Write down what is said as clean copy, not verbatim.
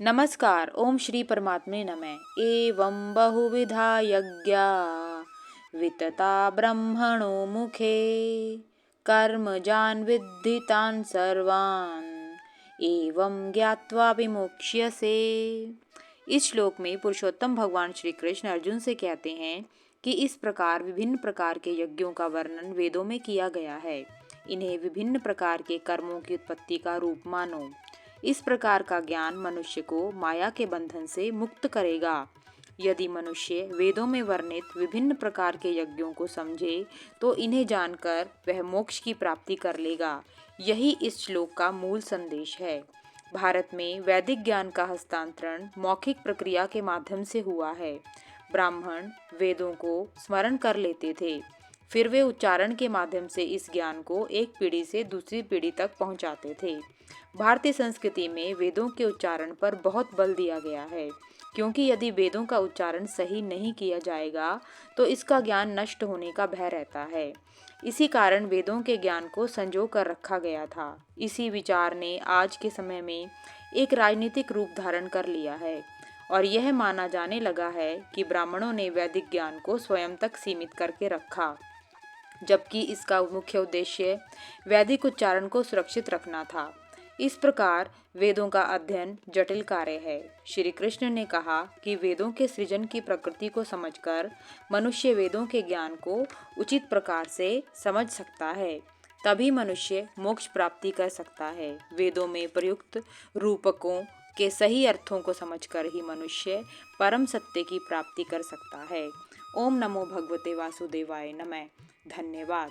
नमस्कार। ओम श्री परमात्मे नमः। एवं बहुविधा यज्ञा वितता ब्रह्मणो मुखे कर्मजान् विद्धि तान् सर्वान् एवं ज्ञात्वा विमुक्ष्यसे। इस श्लोक में पुरुषोत्तम भगवान श्री कृष्ण अर्जुन से कहते हैं कि इस प्रकार विभिन्न प्रकार के यज्ञों का वर्णन वेदों में किया गया है। इन्हें विभिन्न प्रकार के कर्मों की उत्पत्ति का रूप मानो। इस प्रकार का ज्ञान मनुष्य को माया के बंधन से मुक्त करेगा। यदि मनुष्य वेदों में वर्णित विभिन्न प्रकार के यज्ञों को समझे तो इन्हें जानकर वह मोक्ष की प्राप्ति कर लेगा। यही इस श्लोक का मूल संदेश है। भारत में वैदिक ज्ञान का हस्तांतरण मौखिक प्रक्रिया के माध्यम से हुआ है। ब्राह्मण वेदों को स्मरण कर लेते थे, फिर वे उच्चारण के माध्यम से इस ज्ञान को एक पीढ़ी से दूसरी पीढ़ी तक पहुंचाते थे। भारतीय संस्कृति में वेदों के उच्चारण पर बहुत बल दिया गया है, क्योंकि यदि वेदों का उच्चारण सही नहीं किया जाएगा तो इसका ज्ञान नष्ट होने का भय रहता है। इसी कारण वेदों के ज्ञान को संजो कर रखा गया था। इसी विचार ने आज के समय में एक राजनीतिक रूप धारण कर लिया है और यह माना जाने लगा है कि ब्राह्मणों ने वैदिक ज्ञान को स्वयं तक सीमित करके रखा, जबकि इसका मुख्य उद्देश्य वैदिक उच्चारण को सुरक्षित रखना था। इस प्रकार वेदों का अध्ययन जटिल कार्य है। श्री कृष्ण ने कहा कि वेदों के सृजन की प्रकृति को समझकर मनुष्य वेदों के ज्ञान को उचित प्रकार से समझ सकता है, तभी मनुष्य मोक्ष प्राप्ति कर सकता है। वेदों में प्रयुक्त रूपकों के सही अर्थों को समझकर ही मनुष्य परम सत्य की प्राप्ति कर सकता है। ओम नमो भगवते वासुदेवाय नमः। धन्यवाद।